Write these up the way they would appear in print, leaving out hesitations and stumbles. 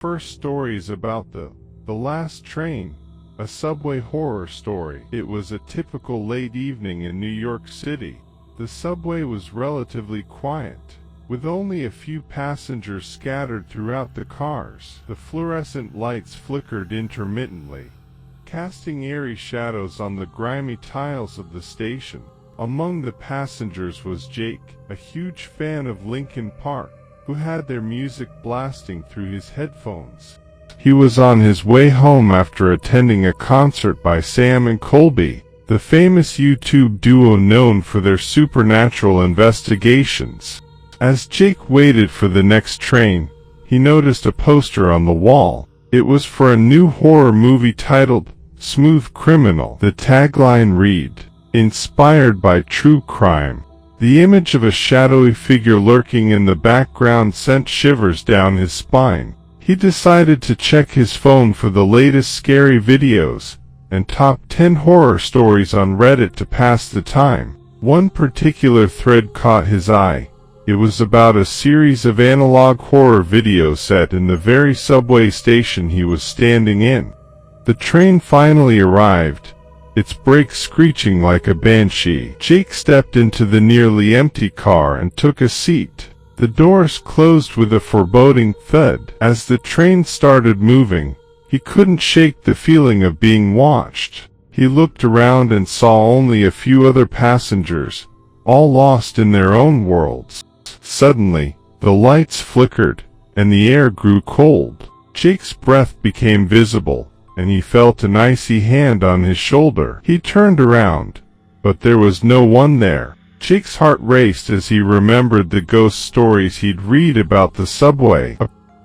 First story is about the last train, a subway horror story. It was a typical late evening in New York City. The subway was relatively quiet, with only a few passengers scattered throughout the cars. The fluorescent lights flickered intermittently, casting eerie shadows on the grimy tiles of the station. Among the passengers was Jake, a huge fan of Linkin Park, who had their music blasting through his headphones. He was on his way home after attending a concert by Sam and Colby, the famous YouTube duo known for their supernatural investigations. As Jake waited for the next train, he noticed a poster on the wall. It was for a new horror movie titled Smooth Criminal. The tagline read, "Inspired by true crime." The image of a shadowy figure lurking in the background sent shivers down his spine. He decided to check his phone for the latest scary videos and top 10 horror stories on Reddit to pass the time. One particular thread caught his eye. It was about a series of analog horror videos set in the very subway station he was standing in. The train finally arrived, its brakes screeching like a banshee. Jake stepped into the nearly empty car and took a seat. The doors closed with a foreboding thud. As the train started moving, he couldn't shake the feeling of being watched. He looked around and saw only a few other passengers, all lost in their own worlds. Suddenly, the lights flickered, and the air grew cold. Jake's breath became visible, and he felt an icy hand on his shoulder. He turned around, but there was no one there. Jake's heart raced as he remembered the ghost stories he'd read about the subway.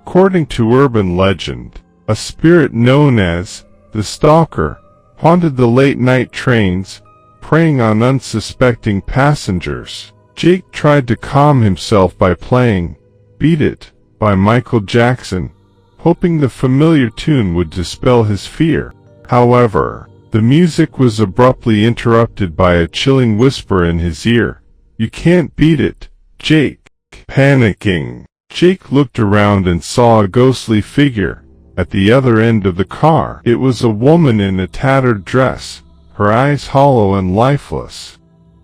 According to urban legend, a spirit known as the Stalker haunted the late-night trains, preying on unsuspecting passengers. Jake tried to calm himself by playing "Beat It" by Michael Jackson, hoping the familiar tune would dispel his fear. However, the music was abruptly interrupted by a chilling whisper in his ear. "You can't beat it, Jake." Panicking, Jake looked around and saw a ghostly figure at the other end of the car. It was a woman in a tattered dress, her eyes hollow and lifeless.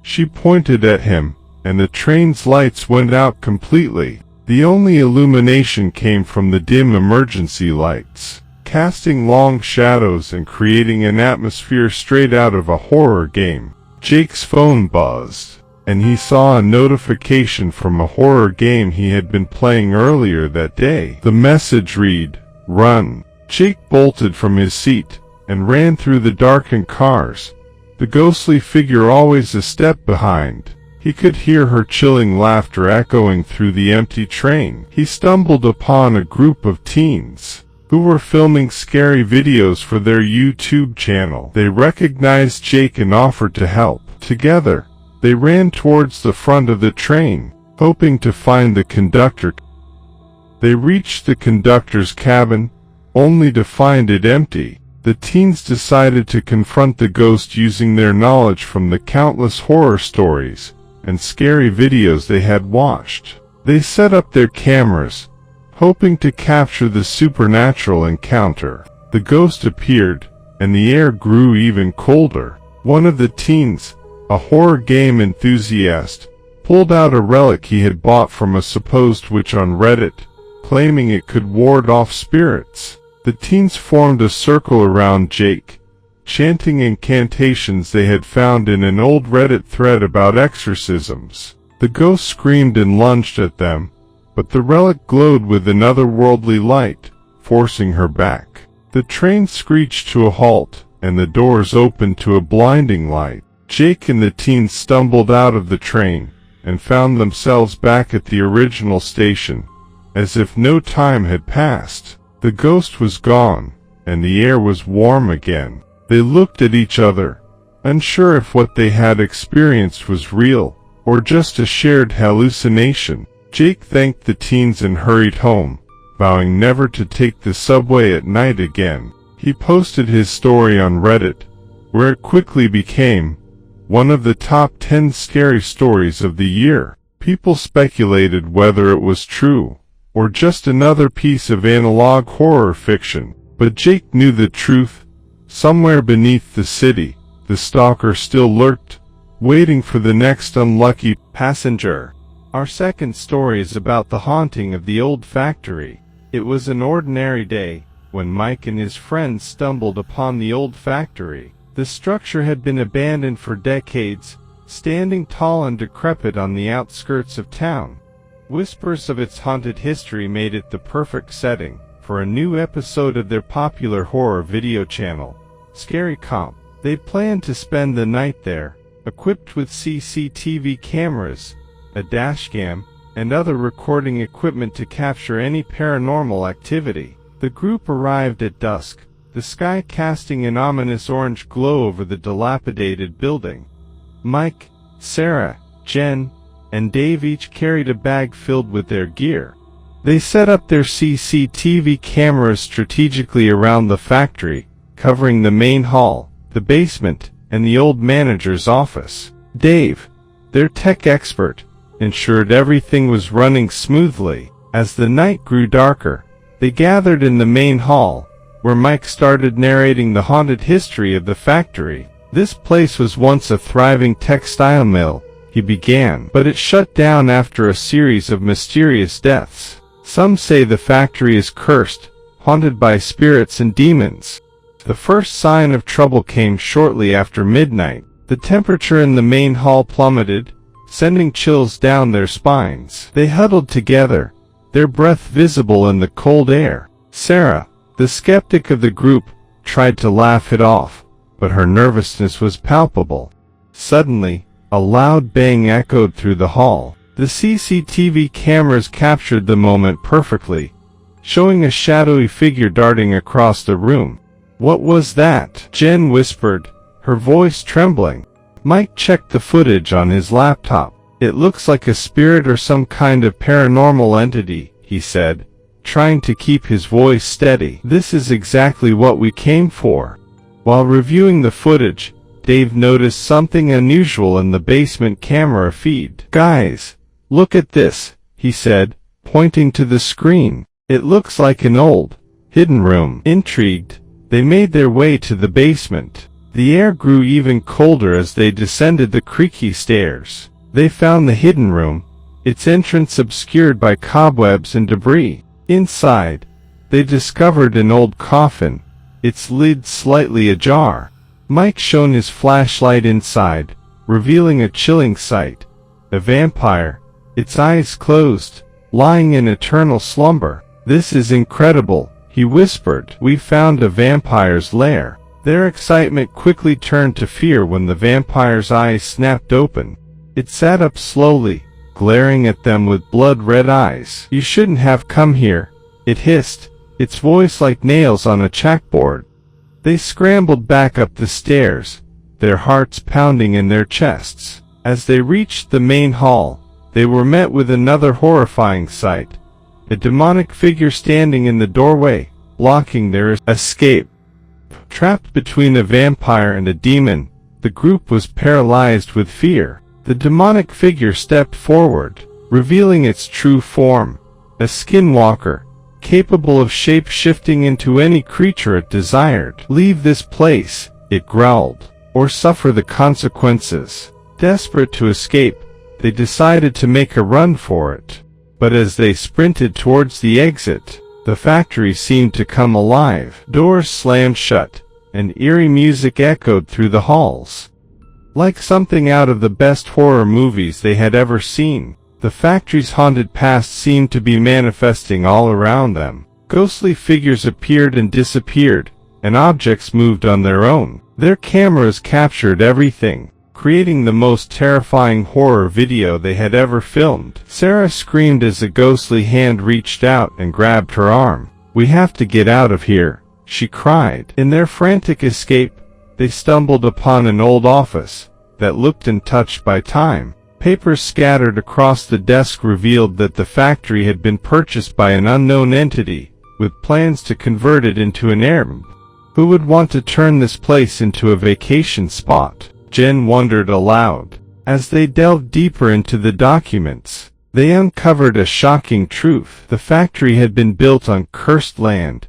She pointed at him, and the train's lights went out completely. The only illumination came from the dim emergency lights, casting long shadows and creating an atmosphere straight out of a horror game. Jake's phone buzzed, and he saw a notification from a horror game he had been playing earlier that day. The message read, "Run." Jake bolted from his seat and ran through the darkened cars, the ghostly figure always a step behind. He could hear her chilling laughter echoing through the empty train. He stumbled upon a group of teens who were filming scary videos for their YouTube channel. They recognized Jake and offered to help. Together, they ran towards the front of the train, hoping to find the conductor. They reached the conductor's cabin, only to find it empty. The teens decided to confront the ghost using their knowledge from the countless horror stories and scary videos they had watched. They set up their cameras, hoping to capture the supernatural encounter. The ghost appeared, and the air grew even colder. One of the teens, a horror game enthusiast, pulled out a relic he had bought from a supposed witch on Reddit, claiming it could ward off spirits. The teens formed a circle around Jake, chanting incantations they had found in an old Reddit thread about exorcisms. The ghost screamed and lunged at them, but the relic glowed with an otherworldly light, forcing her back. The train screeched to a halt, and the doors opened to a blinding light. Jake and the teens stumbled out of the train, and found themselves back at the original station, as if no time had passed. The ghost was gone, and the air was warm again. They looked at each other, unsure if what they had experienced was real, or just a shared hallucination. Jake thanked the teens and hurried home, vowing never to take the subway at night again. He posted his story on Reddit, where it quickly became one of the top 10 scary stories of the year. People speculated whether it was true, or just another piece of analog horror fiction. But Jake knew the truth. Somewhere beneath the city, the stalker still lurked, waiting for the next unlucky passenger. Our second story is about the haunting of the old factory. It was an ordinary day when Mike and his friends stumbled upon the old factory. The structure had been abandoned for decades, standing tall and decrepit on the outskirts of town. Whispers of its haunted history made it the perfect setting for a new episode of their popular horror video channel, Scary Comp. They planned to spend the night there, equipped with CCTV cameras, a dashcam, and other recording equipment to capture any paranormal activity. The group arrived at dusk, the sky casting an ominous orange glow over the dilapidated building. Mike, Sarah, Jen, and Dave each carried a bag filled with their gear. They set up their CCTV cameras strategically around the factory, covering the main hall, the basement, and the old manager's office. Dave, their tech expert, ensured everything was running smoothly. As the night grew darker, they gathered in the main hall, where Mike started narrating the haunted history of the factory. This place was once a thriving textile mill, he began, but it shut down after a series of mysterious deaths. Some say the factory is cursed, haunted by spirits and demons. The first sign of trouble came shortly after midnight. The temperature in the main hall plummeted, sending chills down their spines. They huddled together, their breath visible in the cold air. Sarah, the skeptic of the group, tried to laugh it off, but her nervousness was palpable. Suddenly, a loud bang echoed through the hall. The CCTV cameras captured the moment perfectly, showing a shadowy figure darting across the room. "What was that?" Jen whispered, her voice trembling. Mike checked the footage on his laptop. "It looks like a spirit or some kind of paranormal entity," he said, trying to keep his voice steady. "This is exactly what we came for." While reviewing the footage, Dave noticed something unusual in the basement camera feed. "Guys, look at this," he said, pointing to the screen. "It looks like an old, hidden room." Intrigued, they made their way to the basement. The air grew even colder as they descended the creaky stairs. They found the hidden room, its entrance obscured by cobwebs and debris. Inside, they discovered an old coffin, its lid slightly ajar. Mike shone his flashlight inside, revealing a chilling sight. A vampire, its eyes closed, lying in eternal slumber. "This is incredible," he whispered. "We found a vampire's lair." Their excitement quickly turned to fear when the vampire's eyes snapped open. It sat up slowly, glaring at them with blood-red eyes. "You shouldn't have come here," it hissed, its voice like nails on a chalkboard. They scrambled back up the stairs, their hearts pounding in their chests. As they reached the main hall, they were met with another horrifying sight. A demonic figure standing in the doorway, blocking their escape. Trapped between a vampire and a demon, the group was paralyzed with fear. The demonic figure stepped forward, revealing its true form, a skinwalker, capable of shape-shifting into any creature it desired. "Leave this place," it growled, "or suffer the consequences." Desperate to escape, they decided to make a run for it. But as they sprinted towards the exit, the factory seemed to come alive. Doors slammed shut, and eerie music echoed through the halls. Like something out of the best horror movies they had ever seen, the factory's haunted past seemed to be manifesting all around them. Ghostly figures appeared and disappeared, and objects moved on their own. Their cameras captured everything, creating the most terrifying horror video they had ever filmed. Sarah screamed as a ghostly hand reached out and grabbed her arm. "We have to get out of here," she cried. In their frantic escape, they stumbled upon an old office that looked untouched by time. Papers scattered across the desk revealed that the factory had been purchased by an unknown entity, with plans to convert it into an Airbnb. Who would want to turn this place into a vacation spot? Jen wondered aloud. As they delved deeper into the documents, They uncovered a shocking truth. The factory had been built on cursed land,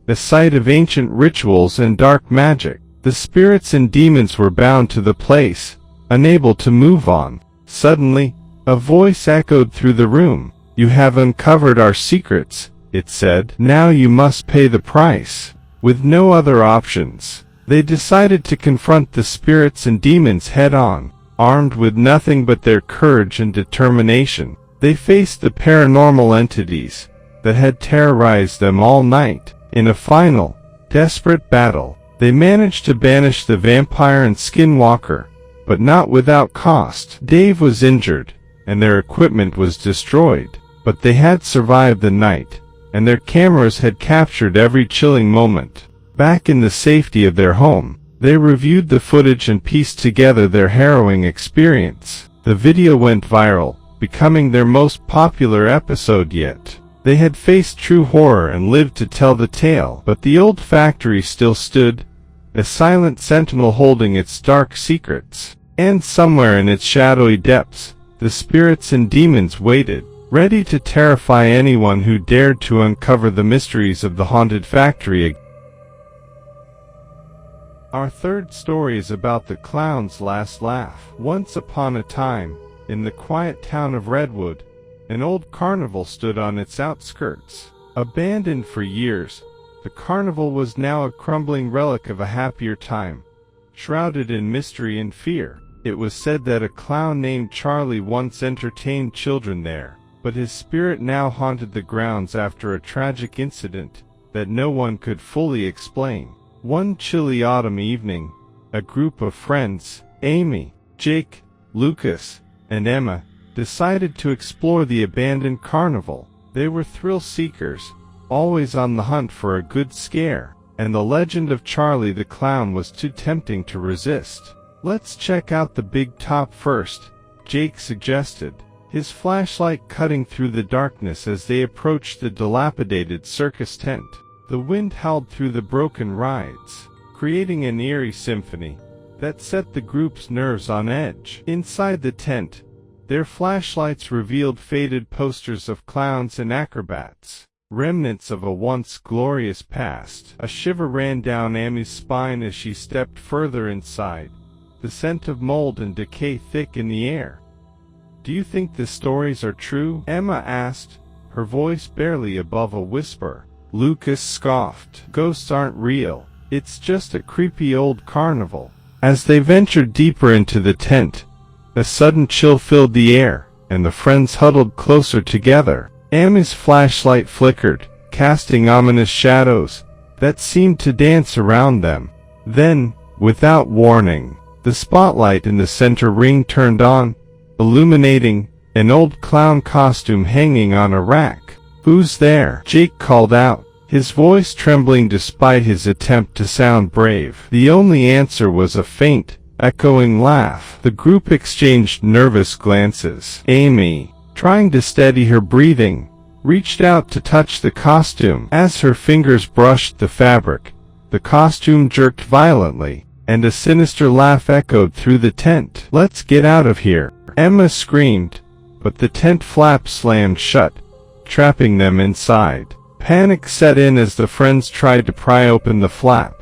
a site of ancient rituals and dark magic. The spirits and demons were bound to the place, unable to move on. Suddenly, a voice echoed through the room. "You have uncovered our secrets," it said. "Now you must pay the price." With no other options, they decided to confront the spirits and demons head-on. Armed with nothing but their courage and determination, they faced the paranormal entities that had terrorized them all night. In a final, desperate battle, they managed to banish the vampire and skinwalker, but not without cost. Dave was injured, and their equipment was destroyed, but they had survived the night, and their cameras had captured every chilling moment. Back in the safety of their home, they reviewed the footage and pieced together their harrowing experience. The video went viral, becoming their most popular episode yet. They had faced true horror and lived to tell the tale, but the old factory still stood, a silent sentinel holding its dark secrets. And somewhere in its shadowy depths, the spirits and demons waited, ready to terrify anyone who dared to uncover the mysteries of the haunted factory. Our third story is about the clown's last laugh. Once upon a time, in the quiet town of Redwood, an old carnival stood on its outskirts. Abandoned for years, the carnival was now a crumbling relic of a happier time, shrouded in mystery and fear. It was said that a clown named Charlie once entertained children there, but his spirit now haunted the grounds after a tragic incident that no one could fully explain. One chilly autumn evening, a group of friends, Amy, Jake, Lucas, and Emma, decided to explore the abandoned carnival. They were thrill seekers, always on the hunt for a good scare, and the legend of Charlie the Clown was too tempting to resist. "Let's check out the big top first," Jake suggested, his flashlight cutting through the darkness as they approached the dilapidated circus tent. The wind howled through the broken rides, creating an eerie symphony that set the group's nerves on edge. Inside the tent, their flashlights revealed faded posters of clowns and acrobats, remnants of a once glorious past. A shiver ran down Amy's spine as she stepped further inside, the scent of mold and decay thick in the air. "Do you think the stories are true?" Emma asked, her voice barely above a whisper. Lucas scoffed. "Ghosts aren't real. It's just a creepy old carnival." As they ventured deeper into the tent, a sudden chill filled the air, and the friends huddled closer together. Amy's flashlight flickered, casting ominous shadows that seemed to dance around them. Then, without warning, the spotlight in the center ring turned on, illuminating an old clown costume hanging on a rack. "Who's there?" Jake called out, his voice trembling despite his attempt to sound brave. The only answer was a faint, echoing laugh. The group exchanged nervous glances. Amy, trying to steady her breathing, reached out to touch the costume. As her fingers brushed the fabric, the costume jerked violently, and a sinister laugh echoed through the tent. "Let's get out of here," Emma screamed, but the tent flap slammed shut, trapping them inside. Panic set in as the friends tried to pry open the flap,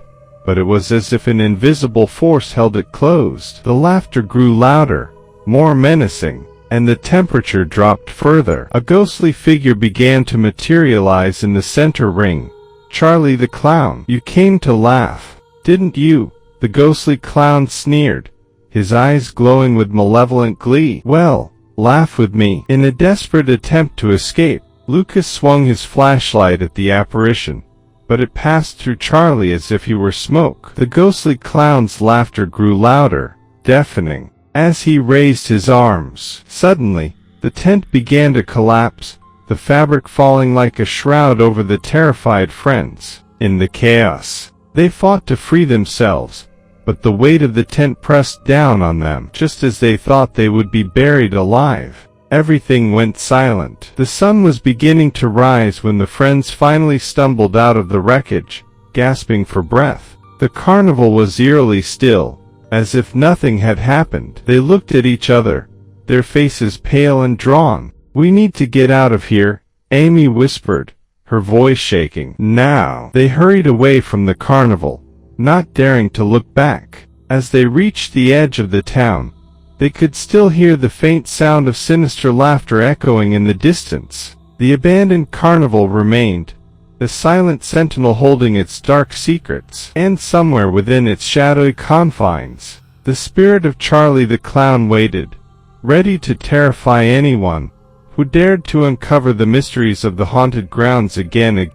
but it was as if an invisible force held it closed. The laughter grew louder, more menacing, and the temperature dropped further. A ghostly figure began to materialize in the center ring. "Charlie the Clown, you came to laugh, didn't you?" The ghostly clown sneered, his eyes glowing with malevolent glee. "Well, laugh with me." In a desperate attempt to escape, Lucas swung his flashlight at the apparition, but it passed through Charlie as if he were smoke. The ghostly clown's laughter grew louder, deafening, as he raised his arms. Suddenly, the tent began to collapse, the fabric falling like a shroud over the terrified friends. In the chaos, they fought to free themselves, but the weight of the tent pressed down on them. Just as they thought they would be buried alive, everything went silent. The sun was beginning to rise when the friends finally stumbled out of the wreckage, gasping for breath. The carnival was eerily still, as if nothing had happened. They looked at each other, their faces pale and drawn. "We need to get out of here," Amy whispered, her voice shaking. Now they hurried away from the carnival, not daring to look back. As they reached the edge of the town, they could still hear the faint sound of sinister laughter echoing in the distance. The abandoned carnival remained, the silent sentinel holding its dark secrets, and somewhere within its shadowy confines, the spirit of Charlie the Clown waited, ready to terrify anyone who dared to uncover the mysteries of the haunted grounds again.